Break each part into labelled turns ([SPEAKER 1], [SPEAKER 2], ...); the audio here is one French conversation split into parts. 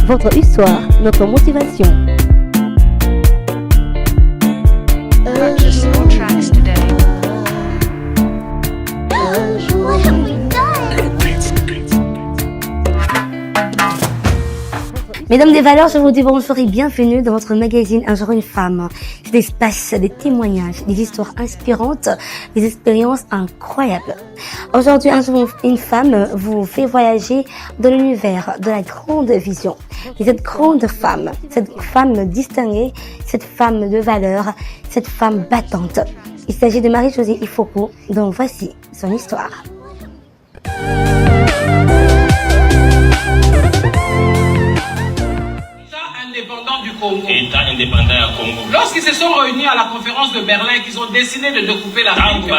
[SPEAKER 1] Votre histoire, notre motivation.
[SPEAKER 2] Purchase more tracks today.
[SPEAKER 3] What have we done?
[SPEAKER 1] Mesdames des valeurs, je vous dis bonjour et bienvenue dans votre magazine Un jour une femme. Cet espace, des témoignages, des histoires inspirantes, des expériences incroyables. Aujourd'hui, Un jour une femme vous fait voyager dans l'univers de la grande vision. Et cette grande femme, cette femme distinguée, cette femme de valeur, cette femme battante. Il s'agit de Marie-Josée Ifoko, dont voici son histoire.
[SPEAKER 4] Indépendant du Congo.
[SPEAKER 5] État indépendant à Congo.
[SPEAKER 4] Lorsqu'ils se sont réunis à la conférence de Berlin, qu'ils ont décidé de découper l'Afrique.
[SPEAKER 5] Mais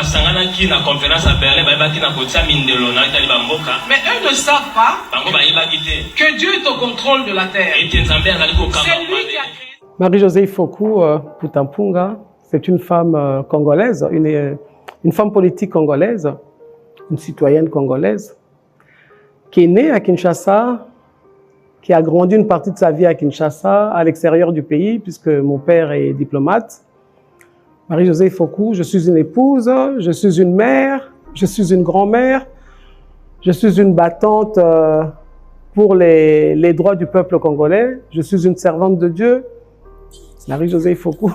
[SPEAKER 4] eux ne savent pas que Dieu est au contrôle de la terre. C'est lui qui a créé.
[SPEAKER 6] Marie-Josée Ifoko Putampunga, c'est une femme congolaise, une femme politique congolaise, une citoyenne congolaise, qui est née à Kinshasa, qui a grandi une partie de sa vie à Kinshasa, à l'extérieur du pays, puisque mon père est diplomate. Marie-Josée Ifoko, je suis une épouse, je suis une mère, je suis une grand-mère, je suis une battante pour les droits du peuple congolais, je suis une servante de Dieu. Marie-Josée Ifoko.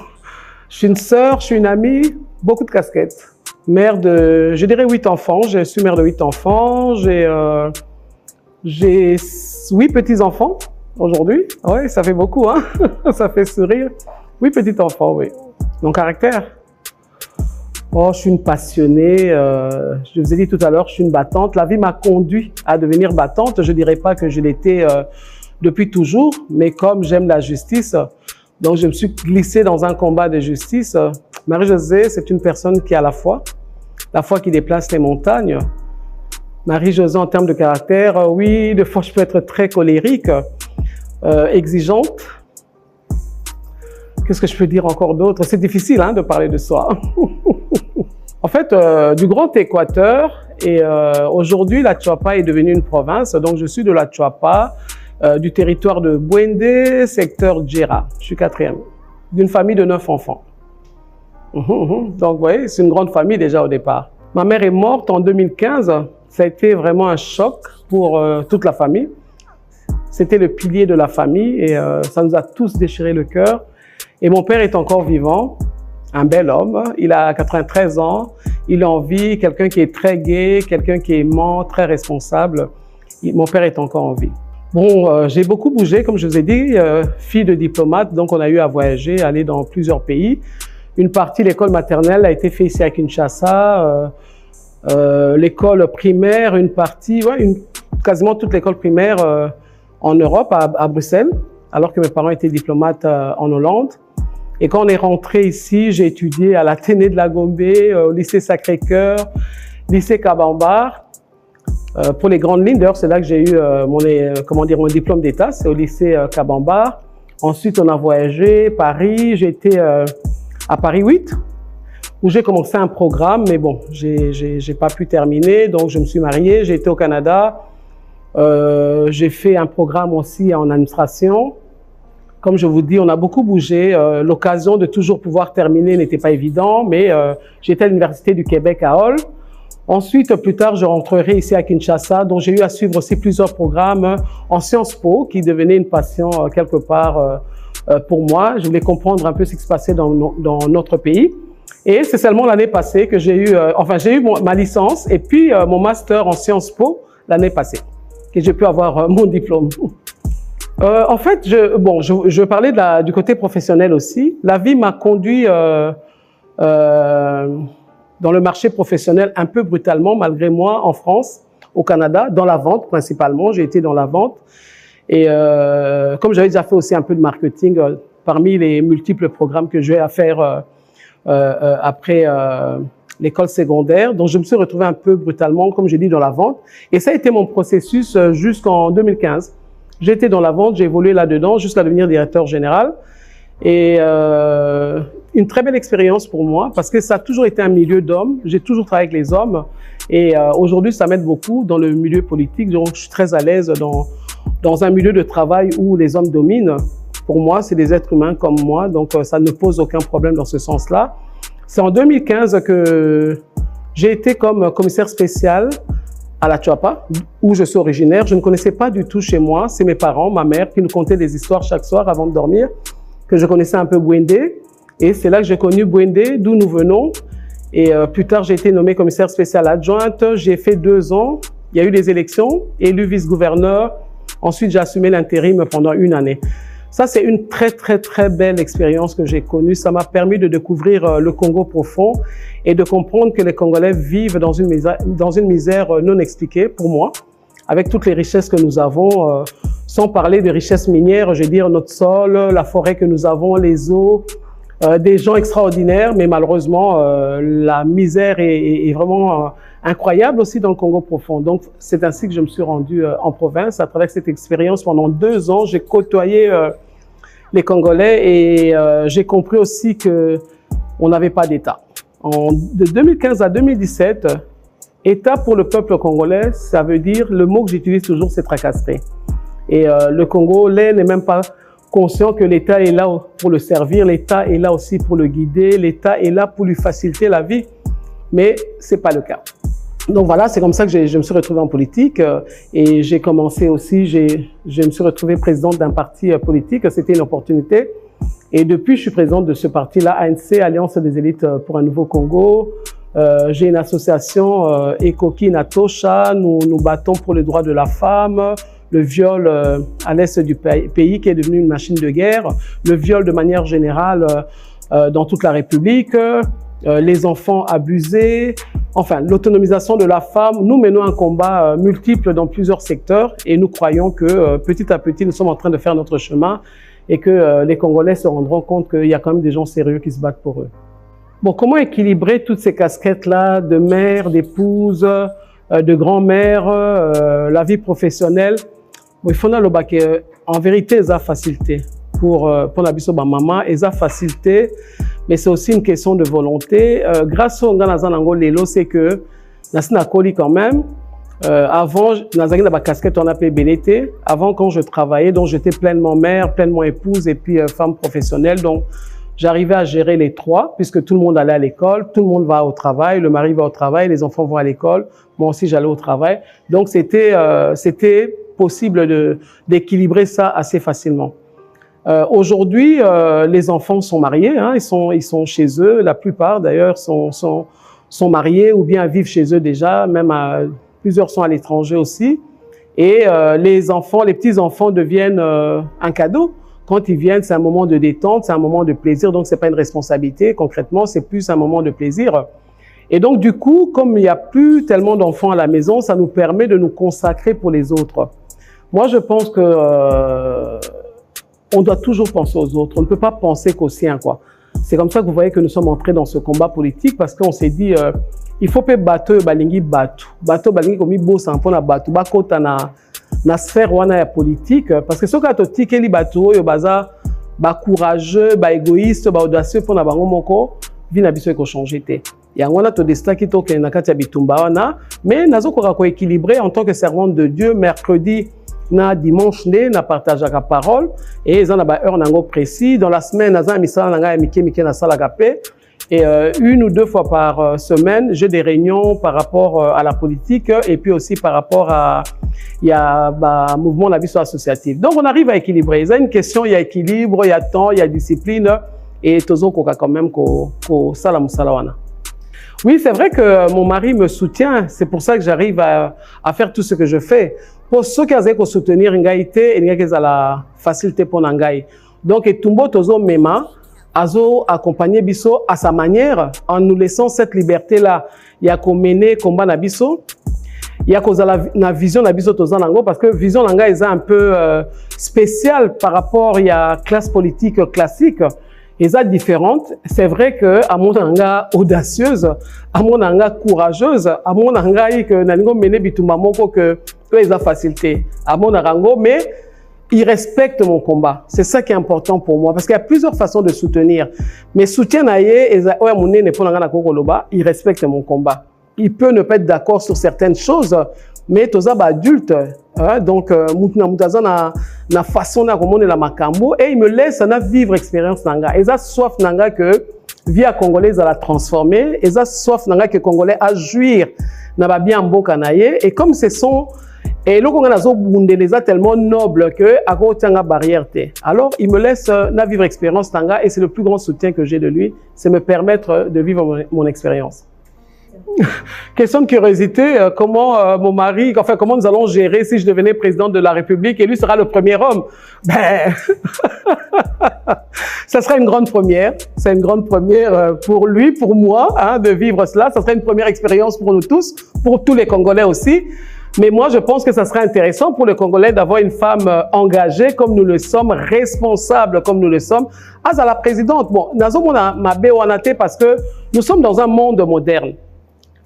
[SPEAKER 6] Je suis une sœur, je suis une amie, beaucoup de casquettes. Mère de, je dirais 8 enfants, je suis mère de 8 enfants, j'ai 8 petits-enfants aujourd'hui. Oui, ça fait beaucoup, hein. Ça fait sourire. 8 petits-enfants, oui. Mon caractère. Oh, je suis une passionnée. Je vous ai dit tout à l'heure, je suis une battante. La vie m'a conduit à devenir battante. Je dirais pas que je l'étais depuis toujours, mais comme j'aime la justice, donc je me suis glissée dans un combat de justice. Marie-Josée, c'est une personne qui a la foi qui déplace les montagnes. Marie-Josée, en termes de caractère, oui, des fois je peux être très colérique, exigeante. Qu'est-ce que je peux dire encore d'autre? C'est difficile de parler de soi. En fait, du Grand Équateur, et aujourd'hui la Tchouapa est devenue une province, donc je suis de la Tchouapa, du territoire de Bwende, secteur Djera. Je suis 4e, d'une famille de 9 enfants. Donc vous voyez, c'est une grande famille déjà au départ. Ma mère est morte en 2015. Ça a été vraiment un choc pour toute la famille. C'était le pilier de la famille et ça nous a tous déchiré le cœur. Et mon père est encore vivant, un bel homme. Il a 93 ans, il est en vie, quelqu'un qui est très gai, quelqu'un qui est aimant, très responsable. Mon père est encore en vie. Bon, j'ai beaucoup bougé, comme je vous ai dit, fille de diplomate, donc on a eu à voyager, aller dans plusieurs pays. Une partie de l'école maternelle a été faite ici à Kinshasa. L'école primaire, une partie, quasiment toute l'école primaire en Europe, à Bruxelles, alors que mes parents étaient diplomates en Hollande. Et quand on est rentré ici, j'ai étudié à l'Athénée de la Gombe, au lycée Sacré-Cœur, lycée Kabambar. Pour les grandes lignes, d'ailleurs, c'est là que j'ai eu mon diplôme d'état, c'est au lycée Kabambar. Ensuite, on a voyagé, Paris, j'ai été à Paris 8. Où j'ai commencé un programme, mais bon, j'ai pas pu terminer, donc je me suis mariée, j'ai été au Canada, j'ai fait un programme aussi en administration. Comme je vous dis, on a beaucoup bougé, l'occasion de toujours pouvoir terminer n'était pas évident, mais j'étais à l'Université du Québec à Hull. Ensuite, plus tard, je rentrerai ici à Kinshasa, donc j'ai eu à suivre aussi plusieurs programmes en Sciences Po, qui devenait une passion quelque part pour moi. Je voulais comprendre un peu ce qui se passait dans notre pays. Et c'est seulement l'année passée que j'ai eu, ma licence et puis mon master en Sciences Po l'année passée, que j'ai pu avoir mon diplôme. En fait, je parlais du côté professionnel aussi. La vie m'a conduit dans le marché professionnel un peu brutalement, malgré moi, en France, au Canada, dans la vente principalement. J'ai été dans la vente. Et comme j'avais déjà fait aussi un peu de marketing, parmi les multiples programmes que j'ai à faire après l'école secondaire. Donc, je me suis retrouvé un peu brutalement, comme j'ai dit, dans la vente. Et ça a été mon processus jusqu'en 2015. J'étais dans la vente, j'ai évolué là-dedans jusqu'à devenir directeur général. Et une très belle expérience pour moi parce que ça a toujours été un milieu d'hommes. J'ai toujours travaillé avec les hommes et aujourd'hui, ça m'aide beaucoup dans le milieu politique. Donc, je suis très à l'aise dans dans un milieu de travail où les hommes dominent. Pour moi, c'est des êtres humains comme moi, donc ça ne pose aucun problème dans ce sens-là. C'est en 2015 que j'ai été comme commissaire spécial à la Tchoapa, où je suis originaire. Je ne connaissais pas du tout chez moi. C'est mes parents, ma mère, qui nous contaient des histoires chaque soir avant de dormir, que je connaissais un peu Bouendé. Et c'est là que j'ai connu Bouendé, d'où nous venons. Et plus tard, j'ai été nommée commissaire spéciale adjointe. J'ai fait 2 ans. Il y a eu des élections, élu vice-gouverneur. Ensuite, j'ai assumé l'intérim pendant 1 année. Ça, c'est une très belle expérience que j'ai connue. Ça m'a permis de découvrir le Congo profond et de comprendre que les Congolais vivent dans une misère non expliquée, pour moi, avec toutes les richesses que nous avons, sans parler des richesses minières, je veux dire notre sol, la forêt que nous avons, les eaux, des gens extraordinaires, mais malheureusement, la misère est vraiment incroyable aussi dans le Congo profond. Donc, c'est ainsi que je me suis rendu en province. À travers cette expérience, pendant 2 ans, j'ai côtoyé les Congolais et j'ai compris aussi que on n'avait pas d'État. De 2015 à 2017, État pour le peuple congolais, ça veut dire, le mot que j'utilise toujours, c'est tracasserie. Et le Congolais n'est même pas conscient que l'État est là pour le servir, l'État est là aussi pour le guider, l'État est là pour lui faciliter la vie, mais c'est pas le cas. Donc voilà, c'est comme ça que je me suis retrouvée en politique et j'ai commencé aussi, je me suis retrouvée présidente d'un parti politique, c'était une opportunité. Et depuis, je suis présidente de ce parti-là, ANC, Alliance des élites pour un nouveau Congo. J'ai une association, Ekoki Natosha, nous nous battons pour les droits de la femme, le viol à l'est du pays qui est devenu une machine de guerre, le viol de manière générale dans toute la République, les enfants abusés, enfin l'autonomisation de la femme. Nous menons un combat multiple dans plusieurs secteurs et nous croyons que petit à petit, nous sommes en train de faire notre chemin et que les Congolais se rendront compte qu'il y a quand même des gens sérieux qui se battent pour eux. Bon, comment équilibrer toutes ces casquettes-là de mère, d'épouse, de grand-mère, la vie professionnelle? Bon, il faut que, en vérité, ça facilité pour la biso ba maman, et ça facilité, mais c'est aussi une question de volonté. Grâce au Nganazan Lelo, c'est que Nasina Koli quand même. Avant, dans la casquette, on a payé BLT. Avant, quand je travaillais, donc j'étais pleinement mère, pleinement épouse et puis femme professionnelle. Donc, j'arrivais à gérer les 3 puisque tout le monde allait à l'école, tout le monde va au travail, le mari va au travail, les enfants vont à l'école. Moi aussi, j'allais au travail. Donc, c'était possible d'équilibrer ça assez facilement. Aujourd'hui, les enfants sont mariés, hein, ils sont chez eux. La plupart, d'ailleurs, sont mariés ou bien vivent chez eux déjà, même plusieurs sont à l'étranger aussi. Et les petits-enfants deviennent un cadeau. Quand ils viennent, c'est un moment de détente, c'est un moment de plaisir. Donc, c'est pas une responsabilité. Concrètement, c'est plus un moment de plaisir. Et donc, du coup, comme il n'y a plus tellement d'enfants à la maison, ça nous permet de nous consacrer pour les autres. Moi, je pense que on doit toujours penser aux autres. On ne peut pas penser qu'aux siens, quoi. C'est comme ça que vous voyez que nous sommes entrés dans ce combat politique parce qu'on s'est dit, il faut pas bateau balingi bateau. Bateau balingi comme il bosse un peu na bateau. Bakota na sphère wana ya politique parce que ce que tu dis que les bateaux yo baza ba courageux, ba égoïste, ba audacieux pour na bango moko vina biso ko changer té. Ya ngona to destin ki to ke na kati ya bitumba wana, mais nazo ko équilibrer en tant que servante de Dieu mercredi na dimanche na partage la parole et ils ont ba heure nango précis dans la semaine naza misala nanga ya mike na sala kapé. Et 1 ou 2 fois par semaine, j'ai des réunions par rapport à la politique et puis aussi par rapport à mouvement de la vie associative. Donc, on arrive à équilibrer. Il y a une question, il y a équilibre, il y a temps, il y a discipline et tozo koka quand même ko sala musalawana. Oui, c'est vrai que mon mari me soutient. C'est pour ça que j'arrive à faire tout ce que je fais. Pour ceux qui ont soutenir Ngaïté, il y a la facilité pour Nangaï. Donc, et Tumbo tozo mema. Azo accompagner biso à sa manière en nous laissant cette liberté-là. Il y a qu'on mener combat na biso. Il y a qu'on a la vision na biso tozanango parce que vision nanga est un peu spéciale par rapport il y a classe politique classique. Et ça différente. C'est vrai que à mon nanga audacieuse, à mon nanga courageuse, à mon nanga que nalingo mener bitumba moko que ils ont facilité. À mon nango mais il respecte mon combat. C'est ça qui est important pour moi. Parce qu'il y a plusieurs façons de soutenir. Mais soutien il respecte mon combat. Il peut ne pas être d'accord sur certaines choses. mais toza ba adulte, donc na façon na komone la makambo et il me laisse na vivre expérience nanga. Eza soif nanga que vie à congolaise à la transformer, eza soif nanga que congolais à jouir na ba bien mboka na ye et comme ce sont et le Congo nazo bundeleza tellement noble que à côté nga barrière té. Alors il me laisse na vivre expérience nanga et c'est le plus grand soutien que j'ai de lui, c'est me permettre de vivre mon expérience. Question de curiosité, comment mon mari, enfin comment nous allons gérer si je devenais président de la République et lui sera le premier homme? Ben, ça sera une grande première. C'est une grande première pour lui, pour moi, hein, de vivre cela. Ça sera une première expérience pour nous tous, pour tous les Congolais aussi. Mais moi, je pense que ça sera intéressant pour les Congolais d'avoir une femme engagée comme nous le sommes, responsable comme nous le sommes, à la présidente. Bon, nazo mona mabe wanate parce que nous sommes dans un monde moderne.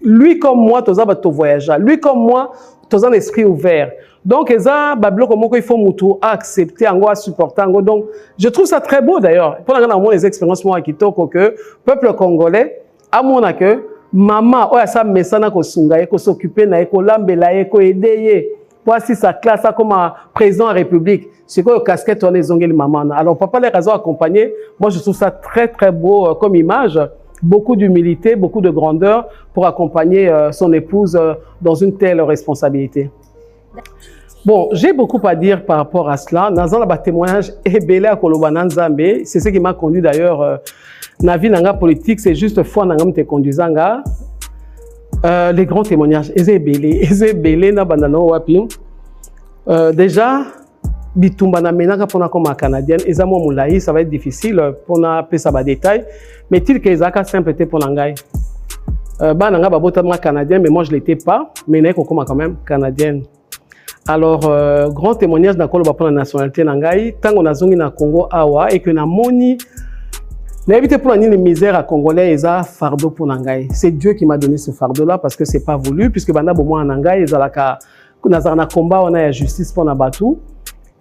[SPEAKER 6] Lui comme moi, toza bato voyageur. Lui comme moi, toza un esprit ouvert. Donc, eza bablo comme il faut moutou accepter, à supporter. Donc, je trouve ça très beau d'ailleurs. Pour les expériences moi qui toko que peuple congolais, à mon que maman, oya sa mesana ko sunga, ko s'occuper na ko lambela, ko aider. Voici sa classe comme président de la République. C'est quoi le casquette on les ongles maman. Alors papa les raisons accompagner. Moi je trouve ça très très beau comme image. Beaucoup d'humilité, beaucoup de grandeur pour accompagner son épouse dans une telle responsabilité. Bon, j'ai beaucoup à dire par rapport à cela. Dans un témoignage ébélé à Kolobana Nzambe, c'est ce qui m'a conduit d'ailleurs na vie nanga politique, c'est juste foi nanga me conduisant les grands témoignages. Ébélé na bandano wapi. Déjà bitumba na menaka pona comme canadienne, ezamo moulaï, ça va être difficile pour na pesa ba détail, mais il que ezaka simpleté pour nangai. Ba nanga babota ma canadien, mais moi je l'étais pas, mais n'est comme quand même canadienne. Alors grand témoignage na kolo ba pour la nationalité nangai, tango nazongi na Congo awa et que na moni na évité pour la misère à congolais eza fardeau pour nangai. C'est Dieu qui m'a donné ce fardeau là parce que c'est pas voulu puisque banda bo moi nangai ezalaka nazana combat on a la justice pour na batu.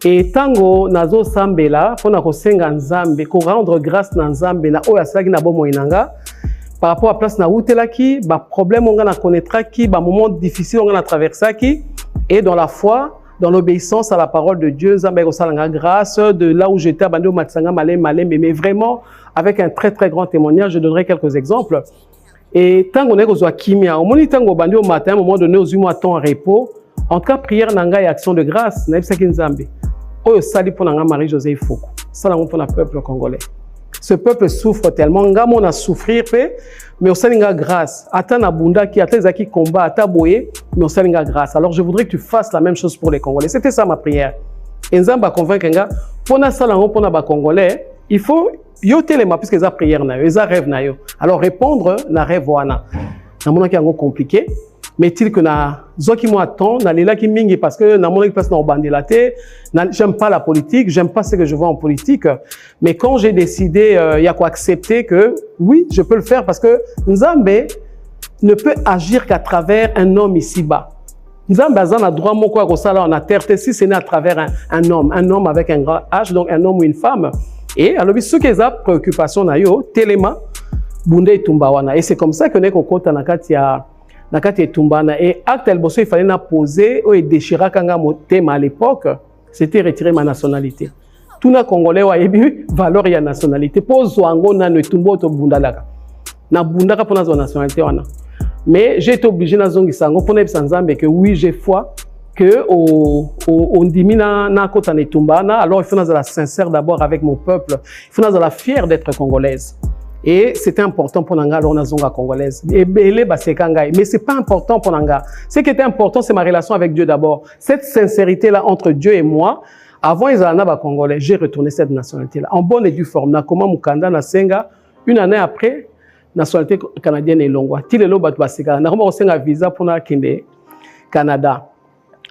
[SPEAKER 6] Et tango nazo sambela pona ko senga nzambe ko rendre grâce na nzambe na oya saki na bomo inanga par rapport à place na utelaki ba problème on na connaîtra qui ba moment difficile on a traversé qui et dans la foi dans l'obéissance à la parole de Dieu nzambe ko salanga grâce de là où j'étais abandonné au matsanga malem mais vraiment avec un très très grand témoignage je donnerai quelques exemples et tango ne ko zo kimia au moni tango bandi au matin à un moment donné aux humains temps en repos en tout cas prière nanga et action de grâce na bisaki nzambe oyo sali pour nanga Marie-Josée Foko ça pour le peuple congolais. Ce peuple souffre tellement ngamo na souffrir mais au salinga grâce ata na bunda qui ata zaki combat ata boye mais au salinga grâce. Alors je voudrais que tu fasses la même chose pour les Congolais. C'était ça ma prière. Et nzamba convaincre nga pona salango pona ba Congolais, il faut yo telema puisque za prière na yo, eza rêve na yo. Alors répondre na rêve wana. Na mona ki yango compliqué. Mais il que na zoki mo attend na lela ki mingi parce que na mona ki passe na bandelaté, j'aime pas la politique, j'aime pas ce que je vois en politique, mais quand j'ai décidé il y a quoi accepter que oui, je peux le faire parce que Nzambe ne peut agir qu'à travers un homme ici-bas. Nzambe a droit moko ko sala en terre si c'est à travers un homme avec un grand H, donc un homme ou une femme. Et alors ceux qui ont préoccupation na yo telema bunde tumbawana et c'est comme ça que ne ko kota na katia nakati tumbana et acte el bosso il fallait na poser ou déchirer kanga motema à l'époque c'était retirer ma nationalité tout na congolais wa yebi valeur ya nationalité pose wango na ne tumbo to bundalaka na bundaka pona zo nationalité wana mais j'ai été obligé na zongi sango pona ebisa nzambe que oui j'ai foi que on dimina na kota ne tumbana alors il faut na la sincère d'abord avec mon peuple il faut na la fière d'être congolaise. Et c'était important pour Nanga, alors on a zonga congolaise. Mais c'est pas important pour Nanga. Ce qui était important, c'est ma relation avec Dieu d'abord. Cette sincérité-là entre Dieu et moi, avant ils allaient à congolais, j'ai retourné cette nationalité-là. En bonne et due forme. Nakoma Mukanda, Nasenga, une année après, nationalité canadienne et longwa. Tilelo Batwasika. Nakoma Osenga visa pour na Kende, Canada.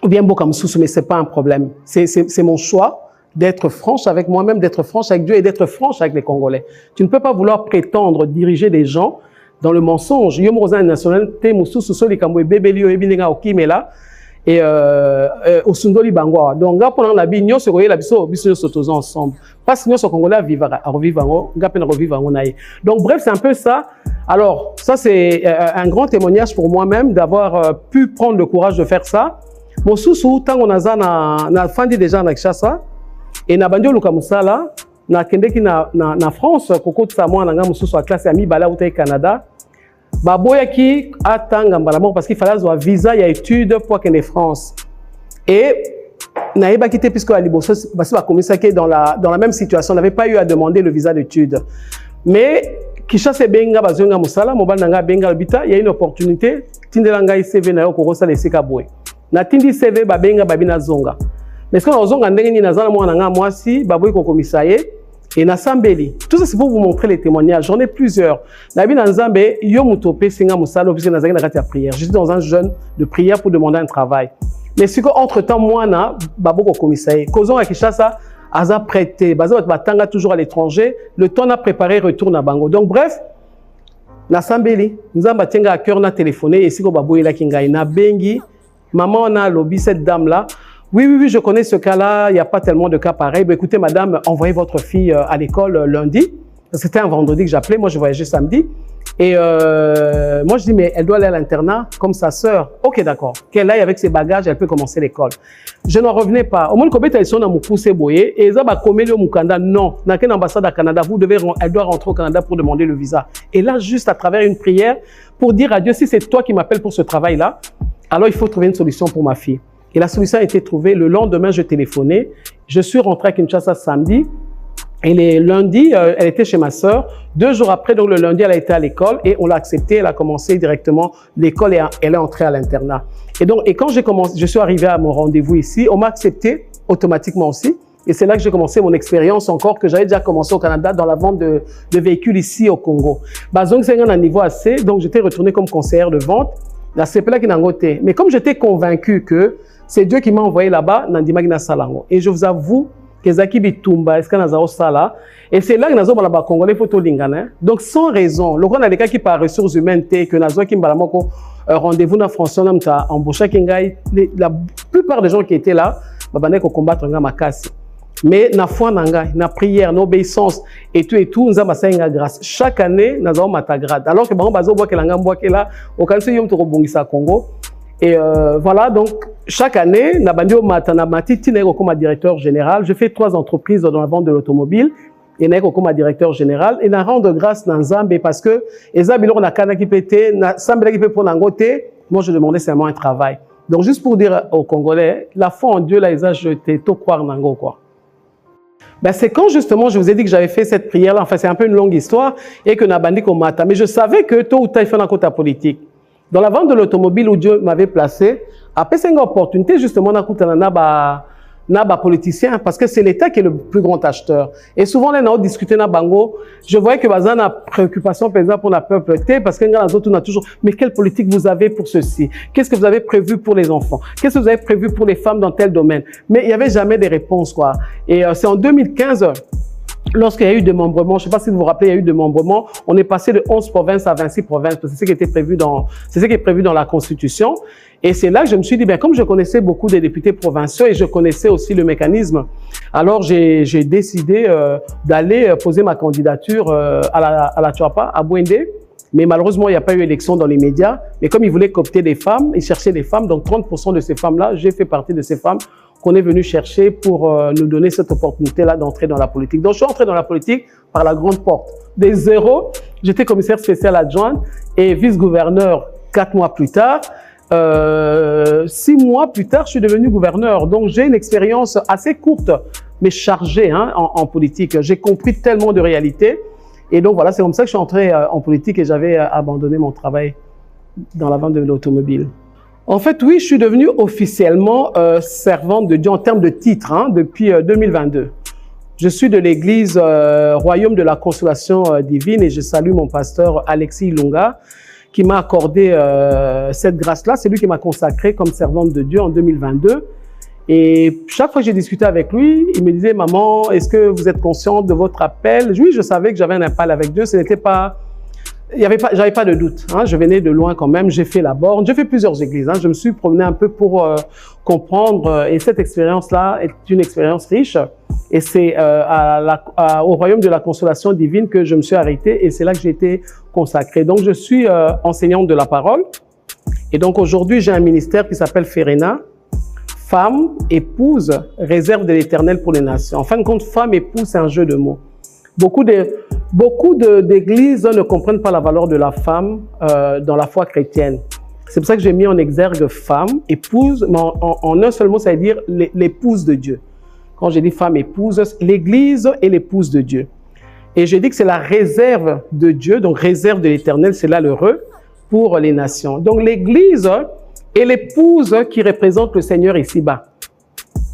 [SPEAKER 6] Ou bien Boka Moussou, mais c'est pas un problème. C'est mon choix d'être franche avec moi-même, d'être franche avec Dieu et d'être franche avec les Congolais. Tu ne peux pas vouloir prétendre diriger des gens dans le mensonge. et au Sundoli Bangwa. Donc, là, pendant la vie, nous sommes tous ensemble. Parce que nous sommes Congolais à revivre, donc, bref, c'est un peu ça. Alors, ça, c'est un grand témoignage pour moi-même d'avoir pu prendre le courage de faire ça. Mon sous-sous, tant qu'on a fandi déjà en Kinshasa, et na bandio Lukamusala, na kendeki na France, koko tsamwa na nga mususu à classe ami bala au Canada. Baboya qui attend parce qu'il fallait avoir visa et études pour aller en France. Et Naïba quitté puisque à Liboso, parce que dans la même situation, on n'avait pas eu à demander le visa d'études. Mais Kinshasa benga bazonga musala, mobile nanga benga habita, il y a une opportunité. Tindelanga CV na yo korosa le sekabwe. Na tindi CV babenga babina zonga. Mais ce qu'on a zonga ndenge ni nazana moi nanga moi si baboy ko komisaye. Et Nasambeli. Tout ça, c'est pour vous montrer les témoignages. J'en ai plusieurs. Nabi Nanzambe, yo mutope singa musalo puisque nazaki na kati ya prière. J'étais dans un jeûne de prière pour demander un travail. Mais ce qu'entre temps moi na baboko komisaye. Kozon à Kinshasa, aza prêté. Baza batanga toujours à l'étranger. Le temps n'a préparé retour na bango. Donc bref, Nasambeli, nzamba tenga à cœur na téléphoné et siko baboy la kingai na bengi. Maman na lobby cette dame là. Oui, je connais ce cas-là, il n'y a pas tellement de cas pareils. Ben, écoutez, madame, envoyez votre fille à l'école lundi. C'était un vendredi que j'appelais, moi je voyageais samedi. Et moi je dis, mais elle doit aller à l'internat comme sa sœur. Ok, d'accord. Qu'elle aille avec ses bagages, elle peut commencer l'école. Je n'en revenais pas. Au moins, combien ils sont dans mon pouce boyé et ils ont commis le Mukanda. Non, dans quelle ambassade à Canada, elle doit rentrer au Canada pour demander le visa. Et là, juste à travers une prière, pour dire à Dieu, si c'est toi qui m'appelles pour ce travail-là, alors il faut trouver une solution pour ma fille. Et la solution a été trouvée. Le lendemain, je téléphonais. Je suis rentré à Kinshasa samedi. Et le lundi, elle était chez ma sœur. 2 jours après, donc le lundi, elle a été à l'école et on l'a acceptée. Elle a commencé directement l'école et elle est entrée à l'internat. Et quand je suis arrivé à mon rendez-vous ici, on m'a accepté automatiquement aussi. Et c'est là que j'ai commencé mon expérience encore, que j'avais déjà commencé au Canada dans la vente de véhicules ici au Congo. Donc, c'est un niveau assez. Donc, j'étais retourné comme conseillère de vente. Là, c'est là qui n'a ngoté. Mais comme j'étais convaincu que c'est Dieu qui m'a envoyé là-bas, Nandimagina Salango. Et je vous avoue que Zaki Bitumba, est-ce qu'on a Sala, et c'est là que nous avons Congolais photo lingana. Donc sans raison, le grand a des cas qui par ressources humaines, que nous avons Kimbalamoko rendez-vous dans France, on a embauché Kingai. La plupart des gens qui étaient là, babané ko combattre nga makasi. Mais na foi nanga, na prière, na obéissance et tout, nous avons une grâce. Chaque année, nous avons mata grade. Alors que bon bazo bois que langa bois que là, au Kansi yom to bongisa Congo. Et voilà, donc chaque année, Nabandio Matanamati, Tineko comme directeur général. Je fais 3 entreprises dans la vente de l'automobile. Et Neko comme directeur général. Et na rendre grâce dans Zambé parce que Ezabilo on a kana qui pété, na Sambela qui peut prendre un côté. Moi, je demandais seulement un travail. Donc juste pour dire aux Congolais, la foi en Dieu là, ils ont jeté tout croire nango quoi. Ben, c'est quand justement je vous ai dit que j'avais fait cette prière là. Enfin, c'est un peu une longue histoire et que Nabandi Komata. Mais je savais que tôt ou tard il fait un côté politique. Dans la vente de l'automobile où Dieu m'avait placé, après c'est une opportunité justement naba politicien parce que c'est l'État qui est le plus grand acheteur. Et souvent les gens discutent na bango, je voyais que bazan a préoccupation par exemple pour la peuple parce que les autres on a toujours mais quelle politique vous avez pour ceci? Qu'est-ce que vous avez prévu pour les enfants? Qu'est-ce que vous avez prévu pour les femmes dans tel domaine? Mais il y avait jamais des réponses quoi. Et c'est en 2015 lorsqu'il y a eu démembrement, je ne sais pas si vous vous rappelez, il y a eu démembrement, on est passé de 11 provinces à 26 provinces, c'est ce qui était prévu c'est ce qui est prévu dans la Constitution. Et c'est là que je me suis dit, bien, comme je connaissais beaucoup des députés provinciaux et je connaissais aussi le mécanisme, alors j'ai décidé d'aller poser ma candidature à la Tchouapa, à Bouende. Mais malheureusement, il n'y a pas eu élection dans les médias. Mais comme ils voulaient coopter des femmes, ils cherchaient des femmes. Donc 30% de ces femmes-là, j'ai fait partie de ces femmes qu'on est venu chercher pour nous donner cette opportunité-là d'entrer dans la politique. Donc je suis entré dans la politique par la grande porte. Des zéros, j'étais commissaire spécial adjoint et vice-gouverneur 4 mois plus tard. 6 mois plus tard, je suis devenu gouverneur. Donc j'ai une expérience assez courte, mais chargée en politique. J'ai compris tellement de réalités. Et donc voilà, c'est comme ça que je suis entré en politique et j'avais abandonné mon travail dans la vente de l'automobile. En fait, oui, je suis devenu officiellement servante de Dieu en termes de titre depuis 2022. Je suis de l'église Royaume de la Consolation Divine et je salue mon pasteur Alexis Ilunga qui m'a accordé cette grâce-là. C'est lui qui m'a consacré comme servante de Dieu en 2022. Et chaque fois que j'ai discuté avec lui, il me disait « Maman, est-ce que vous êtes consciente de votre appel ?» Oui, je savais que j'avais un appel avec Dieu. Ce n'était pas j'avais pas de doute. Hein. Je venais de loin quand même. J'ai fait la borne. J'ai fait plusieurs églises. Hein. Je me suis promené un peu pour comprendre. Et cette expérience-là est une expérience riche. Et c'est au royaume de la consolation divine que je me suis arrêté. Et c'est là que j'ai été consacré. Donc, je suis enseignante de la parole. Et donc, aujourd'hui, j'ai un ministère qui s'appelle Ferena. Femme, épouse, réserve de l'Éternel pour les nations. En fin de compte, femme, épouse, c'est un jeu de mots. Beaucoup d'églises ne comprennent pas la valeur de la femme dans la foi chrétienne. C'est pour ça que j'ai mis en exergue femme, épouse, mais en un seul mot, ça veut dire l'épouse de Dieu. Quand j'ai dit femme, épouse, l'Église est l'épouse de Dieu. Et j'ai dit que c'est la réserve de Dieu, donc réserve de l'Éternel, c'est là l'heureux, pour les nations. Donc l'Église est l'épouse qui représente le Seigneur ici-bas.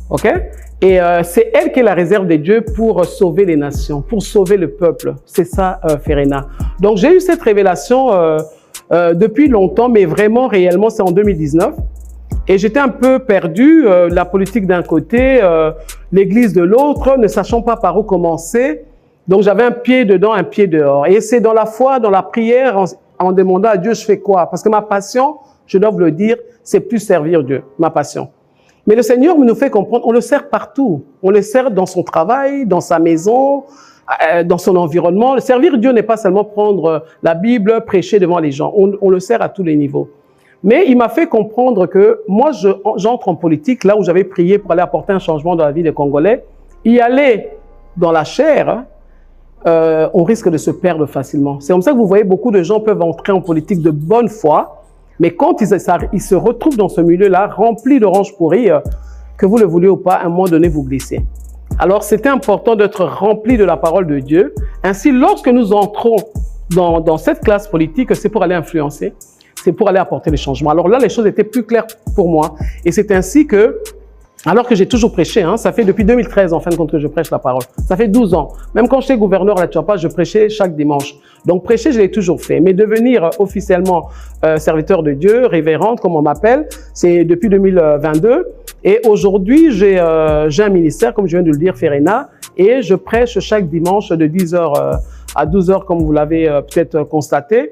[SPEAKER 6] OK? Et c'est elle qui est la réserve de Dieu pour sauver les nations, pour sauver le peuple. C'est ça, Ferena. Donc, j'ai eu cette révélation depuis longtemps, mais vraiment, réellement, c'est en 2019. Et j'étais un peu perdu, la politique d'un côté, l'église de l'autre, ne sachant pas par où commencer. Donc, j'avais un pied dedans, un pied dehors. Et c'est dans la foi, dans la prière, en demandant à Dieu, je fais quoi? Parce que ma passion, je dois vous le dire, c'est plus servir Dieu, ma passion. Mais le Seigneur nous fait comprendre, on le sert partout. On le sert dans son travail, dans sa maison, dans son environnement. Servir Dieu n'est pas seulement prendre la Bible, prêcher devant les gens. On le sert à tous les niveaux. Mais il m'a fait comprendre que moi, j'entre en politique, là où j'avais prié pour aller apporter un changement dans la vie des Congolais. Y aller dans la chair, on risque de se perdre facilement. C'est comme ça que vous voyez, beaucoup de gens peuvent entrer en politique de bonne foi, mais quand ils se retrouvent dans ce milieu-là, rempli d'oranges pourries, que vous le voulez ou pas, à un moment donné, vous glissez. Alors, c'était important d'être rempli de la parole de Dieu. Ainsi, lorsque nous entrons dans cette classe politique, c'est pour aller influencer, c'est pour aller apporter les changements. Alors là, les choses étaient plus claires pour moi. Et c'est ainsi que, alors que j'ai toujours prêché, hein, ça fait depuis 2013 en fin de compte que je prêche la parole. Ça fait 12 ans. Même quand j'étais gouverneur à la Tchapa, je prêchais chaque dimanche. Donc prêcher, je l'ai toujours fait. Mais devenir officiellement serviteur de Dieu, révérende, comme on m'appelle, c'est depuis 2022. Et aujourd'hui, j'ai un ministère, comme je viens de le dire, Ferena, et je prêche chaque dimanche de 10h à 12h, comme vous l'avez peut-être constaté.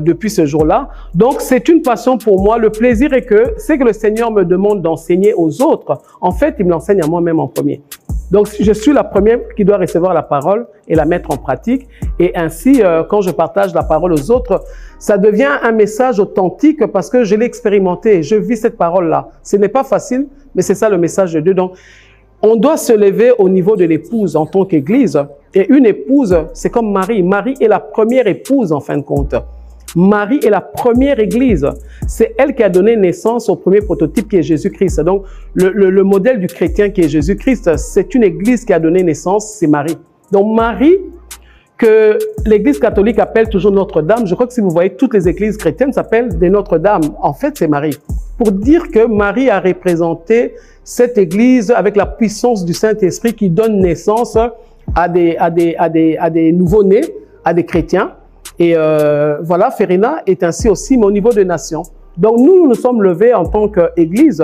[SPEAKER 6] Depuis ce jour-là. Donc, c'est une passion pour moi. Le plaisir est que c'est que le Seigneur me demande d'enseigner aux autres. En fait, il me l'enseigne à moi-même en premier. Donc, je suis la première qui doit recevoir la parole et la mettre en pratique. Et ainsi, quand je partage la parole aux autres, ça devient un message authentique parce que je l'ai expérimenté. Je vis cette parole-là. Ce n'est pas facile, mais c'est ça le message de Dieu. Donc, on doit se lever au niveau de l'épouse en tant qu'église. Et une épouse, c'est comme Marie. Marie est la première épouse en fin de compte. Marie est la première église. C'est elle qui a donné naissance au premier prototype qui est Jésus-Christ. Donc, le modèle du chrétien qui est Jésus-Christ, c'est une église qui a donné naissance, c'est Marie. Donc, Marie, que l'église catholique appelle toujours Notre-Dame, je crois que si vous voyez, toutes les églises chrétiennes s'appellent des Notre-Dame. En fait, c'est Marie. Pour dire que Marie a représenté cette église avec la puissance du Saint-Esprit qui donne naissance à des nouveaux-nés, à des chrétiens. Et voilà, Ferena est ainsi aussi mon niveau de nation. Donc nous sommes levés en tant qu'Église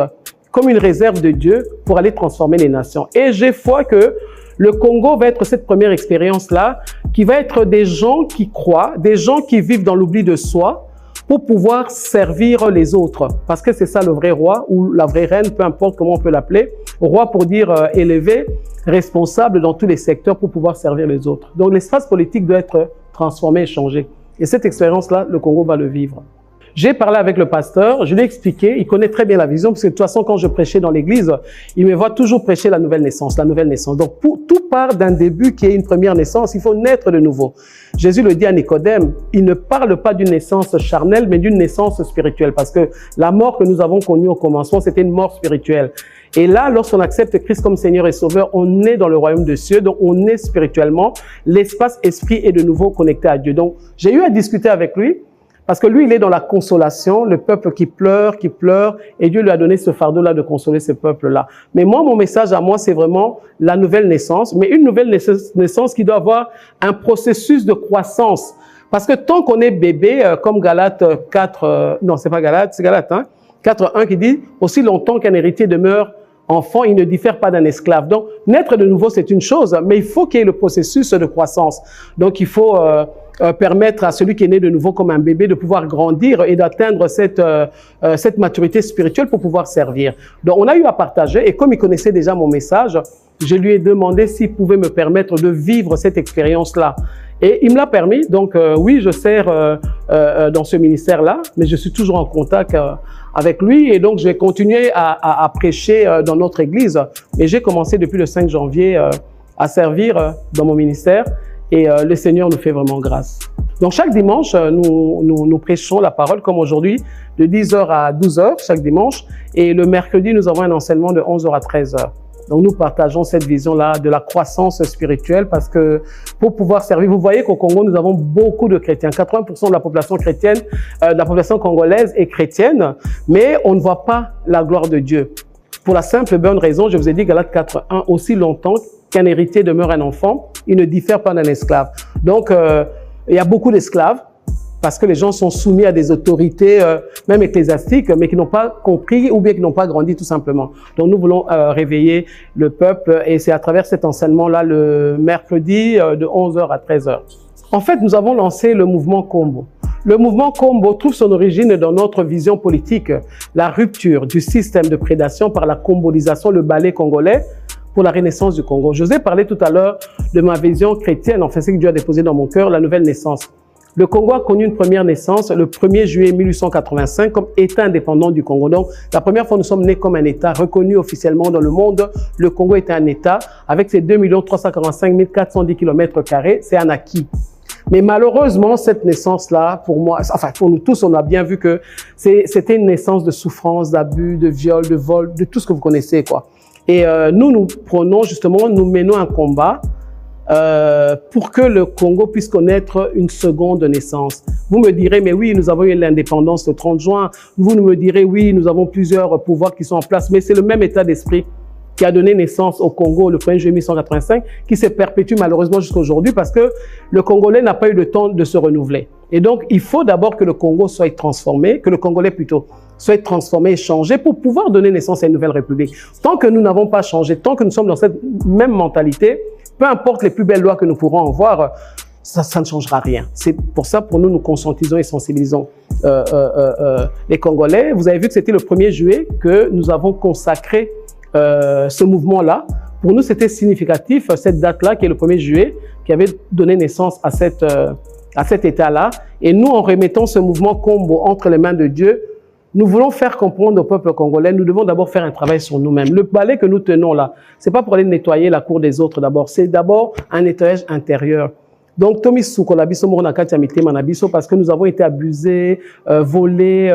[SPEAKER 6] comme une réserve de Dieu pour aller transformer les nations. Et j'ai foi que le Congo va être cette première expérience-là, qui va être des gens qui croient, des gens qui vivent dans l'oubli de soi, pour pouvoir servir les autres. Parce que c'est ça le vrai roi, ou la vraie reine, peu importe comment on peut l'appeler. Roi pour dire élevé, responsable dans tous les secteurs pour pouvoir servir les autres. Donc l'espace politique doit être transformé et changé. Et cette expérience-là, le Congo va le vivre. J'ai parlé avec le pasteur, je lui ai expliqué, il connaît très bien la vision, parce que de toute façon, quand je prêchais dans l'église, il me voit toujours prêcher la nouvelle naissance, la nouvelle naissance. Donc, tout part d'un début qui est une première naissance, il faut naître de nouveau. Jésus le dit à Nicodème, il ne parle pas d'une naissance charnelle, mais d'une naissance spirituelle, parce que la mort que nous avons connue au commencement, c'était une mort spirituelle. Et là, lorsqu'on accepte Christ comme Seigneur et Sauveur, on est dans le royaume des cieux, donc on est spirituellement, l'espace esprit est de nouveau connecté à Dieu. Donc, j'ai eu à discuter avec lui, parce que lui, il est dans la consolation, le peuple qui pleure, et Dieu lui a donné ce fardeau-là de consoler ce peuple-là. Mais moi, mon message à moi, c'est vraiment la nouvelle naissance, mais une nouvelle naissance qui doit avoir un processus de croissance. Parce que tant qu'on est bébé, comme Galates 4, non, c'est pas Galates, c'est Galates, hein, 4.1 qui dit, aussi longtemps qu'un héritier demeure enfant, il ne diffère pas d'un esclave. Donc, naître de nouveau, c'est une chose, mais il faut qu'il y ait le processus de croissance. Donc, il faut permettre à celui qui est né de nouveau comme un bébé de pouvoir grandir et d'atteindre cette maturité spirituelle pour pouvoir servir. Donc, on a eu à partager et comme il connaissait déjà mon message, je lui ai demandé s'il pouvait me permettre de vivre cette expérience-là. Et il me l'a permis. Donc, oui, je sers dans ce ministère-là, mais je suis toujours en contact avec lui. Et donc, je vais continuer à prêcher dans notre église. Et j'ai commencé depuis le 5 janvier à servir dans mon ministère. Et le Seigneur nous fait vraiment grâce. Donc, chaque dimanche, nous prêchons la parole, comme aujourd'hui, de 10h à 12h, chaque dimanche. Et le mercredi, nous avons un enseignement de 11h à 13h. Donc, nous partageons cette vision-là de la croissance spirituelle parce que pour pouvoir servir, vous voyez qu'au Congo, nous avons beaucoup de chrétiens. 80% de la population chrétienne, de la population congolaise est chrétienne, mais on ne voit pas la gloire de Dieu. Pour la simple et bonne raison, je vous ai dit Galates 4.1, aussi longtemps qu'un héritier demeure un enfant, il ne diffère pas d'un esclave. Donc, il y a beaucoup d'esclaves parce que les gens sont soumis à des autorités, même ecclésiastiques, mais qui n'ont pas compris ou bien qui n'ont pas grandi tout simplement. Donc, nous voulons réveiller le peuple et c'est à travers cet enseignement-là le mercredi de 11h à 13h. En fait, nous avons lancé le mouvement Kombo. Le mouvement Kombo trouve son origine dans notre vision politique, la rupture du système de prédation par la combolisation, le ballet congolais, pour la renaissance du Congo. Je vous ai parlé tout à l'heure de ma vision chrétienne, en fait, c'est que Dieu a déposé dans mon cœur, la nouvelle naissance. Le Congo a connu une première naissance le 1er juillet 1885 comme État indépendant du Congo. Donc, la première fois, nous sommes nés comme un État reconnu officiellement dans le monde. Le Congo était un État avec ses 2 345 410 km². C'est un acquis. Mais malheureusement, cette naissance-là, pour moi, enfin pour nous tous, on a bien vu que c'était une naissance de souffrance, d'abus, de viol, de vol, de tout ce que vous connaissez, quoi. Et nous prenons justement, nous menons un combat pour que le Congo puisse connaître une seconde naissance. Vous me direz, mais oui, nous avons eu l'indépendance le 30 juin. Vous me direz, oui, nous avons plusieurs pouvoirs qui sont en place, mais c'est le même état d'esprit qui a donné naissance au Congo le 1er juillet 1885, qui se perpétue malheureusement jusqu'à aujourd'hui parce que le Congolais n'a pas eu le temps de se renouveler. Et donc, il faut d'abord que le Congo soit transformé, que le Congolais plutôt soit transformé et changé pour pouvoir donner naissance à une nouvelle république. Tant que nous n'avons pas changé, tant que nous sommes dans cette même mentalité, peu importe les plus belles lois que nous pourrons avoir, ça ne changera rien. C'est pour ça, pour nous, nous conscientisons et sensibilisons les Congolais. Vous avez vu que c'était le 1er juillet que nous avons consacré ce mouvement-là. Pour nous, c'était significatif, cette date-là, qui est le 1er juillet, qui avait donné naissance à cet état-là. Et nous, en remettant ce mouvement Kombo entre les mains de Dieu, nous voulons faire comprendre au peuple congolais, nous devons d'abord faire un travail sur nous-mêmes. Le balai que nous tenons là, c'est pas pour aller nettoyer la cour des autres d'abord, c'est d'abord un nettoyage intérieur. Donc, Tomi Soukola biso mo na kati ya mitema na biso parce que nous avons été abusés, volés,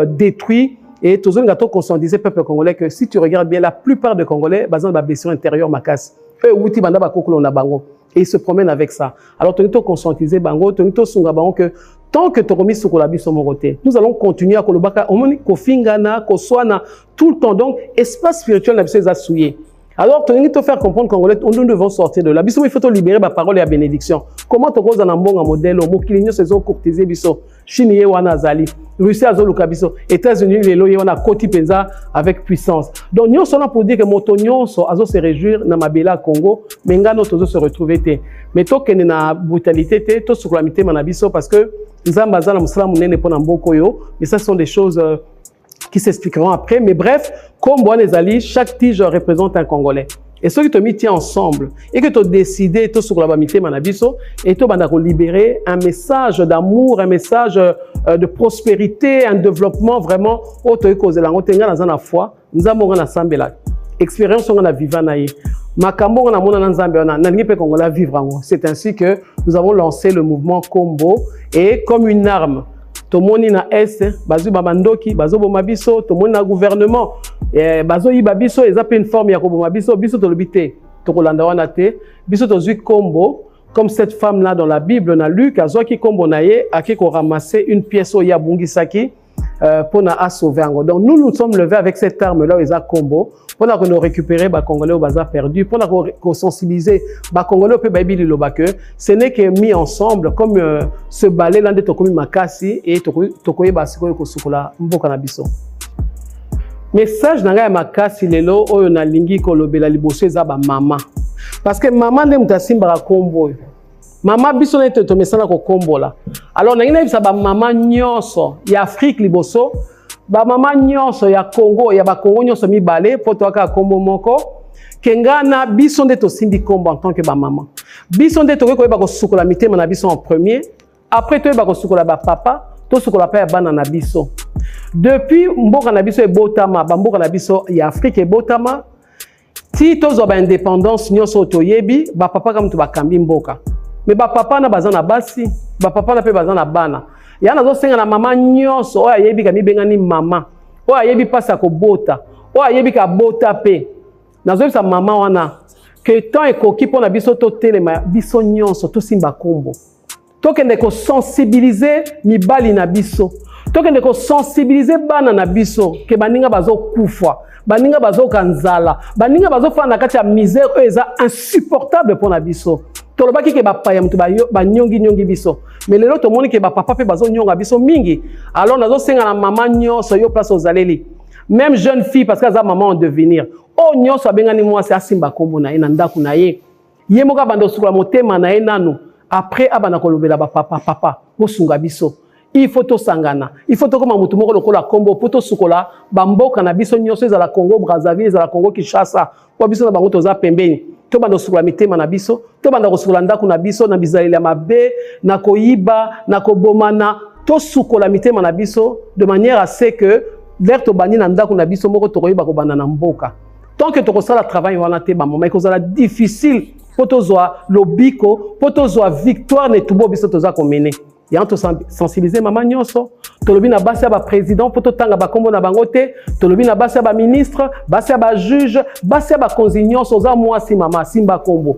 [SPEAKER 6] détruits. Et tous les gâteaux conscientisés peuple congolais que si tu regardes bien, la plupart des Congolais, basent dans la blessure intérieure macasse. Eux, outi banda ba kokolo na bango. Et ils se promènent avec ça. Alors, tu as conscientisé bango, tu as sunga bango que tant que tu as remis sur la bise au côté, nous allons continuer à kolobaka, kofingana, koswana, tout le temps. Donc, espace spirituel n'a pas souillé. Alors, tu dois faire comprendre Congolais, nous devons sortir de là. Biso, il faut libérer ma parole et la bénédiction. Comment tu causes un bon modèle, au Mokilinyo, c'est courtisé, biso, Chine, wana zali, Russie, azoluka biso, États-Unis, les loyers, on a Koti Penza avec puissance. Donc, nous sommes là pour dire que Motonio, azo se réjouir, na mabela Congo, mais ngano, tozo se retrouver, mais toi, que na brutalité, toi, sur la mité, manabiso, parce que, Zambazana, Moussalam, Nene, Ponambokoyo, mais ça sont des choses, qui s'expliqueront après. Mais bref, comme bon les alliés, chaque tige représente un Congolais. Et ceux qui te mis ensemble et que tu as décidé, tu sur la bamité manabiso, et tu vas libérer un message d'amour, un message de prospérité, un développement vraiment. Oh, tu as causé la honte, tu as dans la foi, nous avons un sambela. Expérience, on a vivre naïe. Makambo, on a mon anzambe, on a n'importe quoi Congolais vivre. C'est ainsi que nous avons lancé le mouvement Kombo et comme une arme. Tomoni na est, bazu babandoki, bazo bomabiso, tomoni na gouvernement, bazo yibabiso, ezape une forme ya kobomabiso, biso tolobite, tokolanda wana te, biso tozui Kombo, comme cette femme-là dans la Bible, na Luc, azoki Kombo naye, aki ko ramasser une pièce au yabungisaki, pour na sauver ango. Donc nous nous sommes levés avec cette arme-là, eza Kombo, pour nous récupérer les Congolais au bazar perdu, pour nous sensibiliser les Congolais au pays Baibili Lobake. Ce n'est que mis ensemble comme ce balai là de Tokomi Makasi et Tokoye Basiko Kosukola Mboka na biso. Message nanga ya Makasi lelo oyo na lingi kolobela liboso eza ba mama. Parce que maman ne mutasimba Kombo. Maman biso na te to mesana ko kombola. Alors na ngina bisa ba maman nyonso ya Afrique liboso, ba maman nyonso ya Congo, ya ba Congo nyonso mibale poto aka kombo moko. Kengana biso nde to simbi kombo en tant que ba maman. Biso nde to ko ba ko sukola mitema na biso en premier, après to ba ko sukola ba papa, to sukola pa ya bana na biso. Depuis mboka na biso e botama, ba mboka na biso ya Afrique e botama, ti tozo ba indépendance nyonso to yebi, ba papa kam to ba kambi mboka. Mais ba papa na bazana basi, ba papa na pe bazana bana. Ya na zo senga na mama nyonso, oya yebi ka mi bengani mama. Oya yebi pasa ko bota. Oya yebi ka bota pe. Na zo sa mama wana que tant e koki pona biso to telema biso nyonso to simba kombo. To kende ko sensibiliser mibali na biso. To kende ko sensibiliser bana na biso ke baninga bazo kufa. Baninga bazo kanzala. Baninga bazo fa na kati ya misère eza insupportable pona biso. Tolobaki ke bapaya mutu ba nyongi biso. Mais lelo to moni ke ba papa pe bazo nyonga biso mingi. Alors nazo senga na mama nyonso yo place ozaleli. Même jeune fille parce qu'elle a maman en devenir. Oh nyonso abengani mwasi asimba kombo na ye na ndaku na ye. Ye moka bando sukula motema na ye nanu. Après abana kolobela ba papa bosunga biso. Il faut to sangana. Il faut to koma mutu moko lokola kombo poto sukola ba mboka na biso nyonso ezala Congo Brazzaville ezala Congo Kinshasa. Po biso na bango toza pembeni. To bando sukula mitema na biso, to bando sukula ndaku na biso na bizaleli ya mabe, na koyiba, na kobomana, to sukola mitema na biso de manière à ce que l'air to bani na ndaku na biso moko to koyiba ko bana na mboka. Tant que to ko sala travail wana te ba mama ikozala difficile po to zwa lobiko, po to zwa victoire ne tubo biso to za ko mener. Ya to sensibiliser mama nyonso, to lobi na basi ba président po to tanga ba kombo na bango te, to lobi na basi ba ministre, basi ba juge, basi ba konzi nyonso za mwasi mama simba kombo.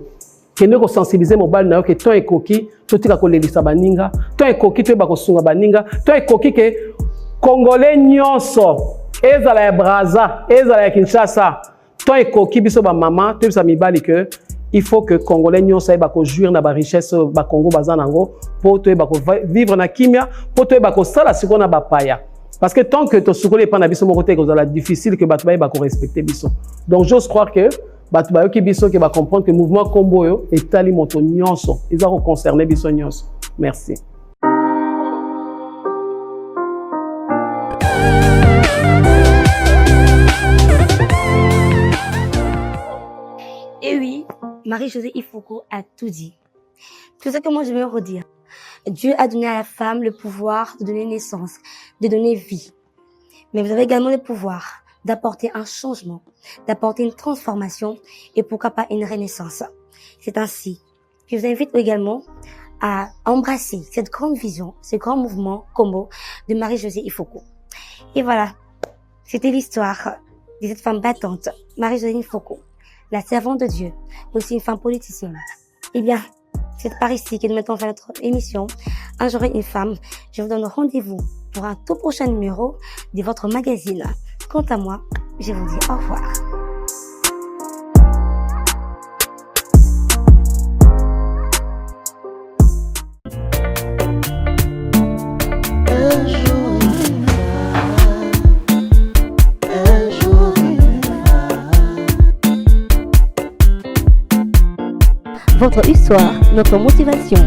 [SPEAKER 6] Kende ko sensibiliser mobali na yo ke ton ekoki, to tika ko lelisa baninga, ton ekoki to ba ko sunga baninga, ton ekoki ke Congolais nyonso, ezala ya Brazza, ezala ya Kinshasa, ton ekoki biso ba mama, to bisa mibali ke il faut que Congolais nyonso ba ko jouir na ba richesse ba Congo bazanango pour to ba ko vivre na kimia, pour to ba ko sala sikona ba paya. Parce que tant que to sukole pa na biso mo côté que ça difficile que batu ba ko respecter biso. Donc j'ose croire que batu ba yo ki biso que ba comprendre que mouvement Kombo yo etali moto nyonso, ils ont concerné biso nyonso. Merci.
[SPEAKER 1] Et oui, Marie-Josée Ifoko a tout dit. Tout ça que moi je veux redire. Dieu a donné à la femme le pouvoir de donner naissance, de donner vie. Mais vous avez également le pouvoir d'apporter un changement, d'apporter une transformation et pourquoi pas une renaissance. C'est ainsi que je vous invite également à embrasser cette grande vision, ce grand mouvement Kombo de Marie-Josée Ifoko. Et voilà, c'était l'histoire de cette femme battante, Marie-Josée Ifoko. La servante de Dieu, aussi une femme politicienne. Eh bien, c'est par ici que nous mettons fin à notre émission. Un jour une femme. Je vous donne rendez-vous pour un tout prochain numéro de votre magazine. Quant à moi, je vous dis au revoir. Votre histoire, notre motivation.